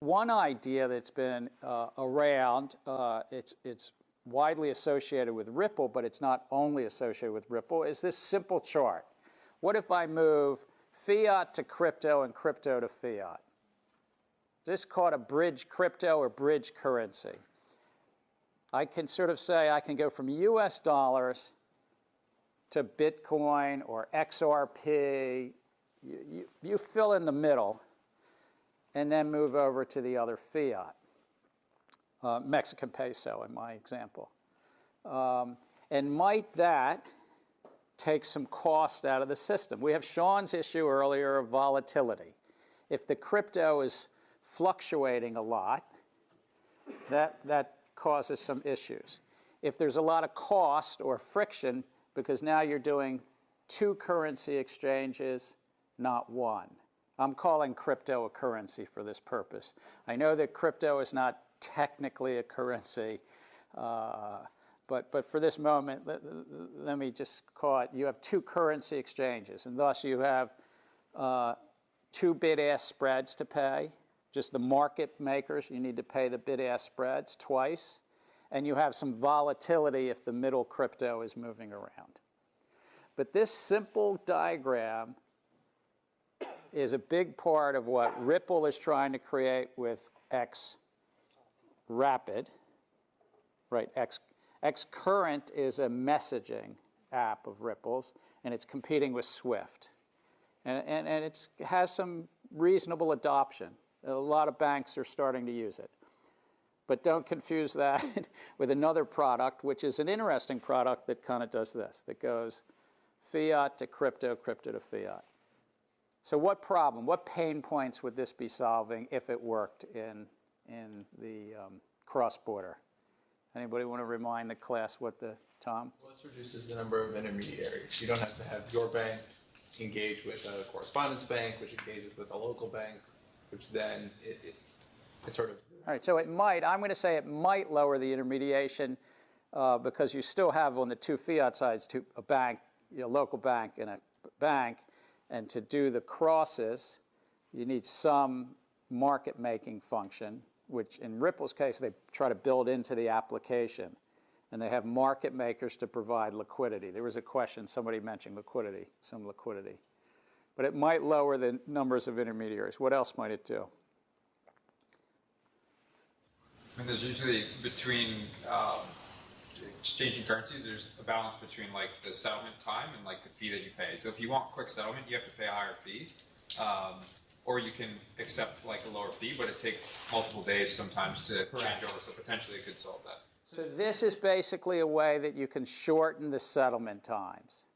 one idea that's been around, it's widely associated with Ripple, but it's not only associated with Ripple, is this simple chart. What if I move fiat to crypto and crypto to fiat? This is called a bridge crypto or bridge currency. I can sort of say I can go from US dollars to Bitcoin or XRP. You fill in the middle and then move over to the other fiat, Mexican peso in my example. And might that take some cost out of the system? We have Sean's issue earlier of volatility. If the crypto is fluctuating a lot, that causes some issues. If there's a lot of cost or friction, because now you're doing two currency exchanges, not one. I'm calling crypto a currency for this purpose. I know that crypto is not technically a currency, but for this moment, let me just call it, you have two currency exchanges, and thus you have two bid-ask spreads to pay. Just the market makers, you need to pay the bid-ask spreads twice, and you have some volatility if the middle crypto is moving around. But this simple diagram is a big part of what Ripple is trying to create with XRapid, right? XCurrent is a messaging app of Ripple's, and it's competing with Swift. And it has some reasonable adoption. A lot of banks are starting to use it. But don't confuse that with another product, which is an interesting product that kind of does this, that goes fiat to crypto, crypto to fiat. So what problem, what pain points would this be solving if it worked in the cross-border? Anybody want to remind the class what Tom? Well, this reduces the number of intermediaries. You don't have to have your bank engage with a correspondence bank, which engages with a local bank, which then it sort of... All right, so it might, I'm going to say it might lower the intermediation because you still have on the two fiat sides a bank, a local bank and a bank, and to do the crosses, you need some market-making function, which in Ripple's case, they try to build into the application. And they have market makers to provide liquidity. There was a question, somebody mentioned liquidity, some liquidity. But it might lower the numbers of intermediaries. What else might it do? And there's usually between exchanging currencies, there's a balance between like the settlement time and like the fee that you pay. So if you want quick settlement, you have to pay a higher fee. Or you can accept like a lower fee, but it takes multiple days sometimes to change over. So potentially it could solve that. So this is basically a way that you can shorten the settlement times.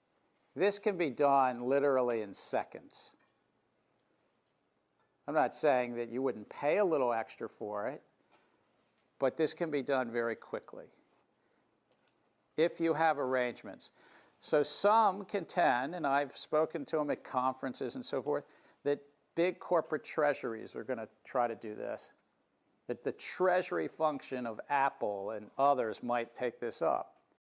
This can be done literally in seconds. I'm not saying that you wouldn't pay a little extra for it, but this can be done very quickly if you have arrangements. So some contend, and I've spoken to them at conferences and so forth, that big corporate treasuries are going to try to do this, that the treasury function of Apple and others might take this up.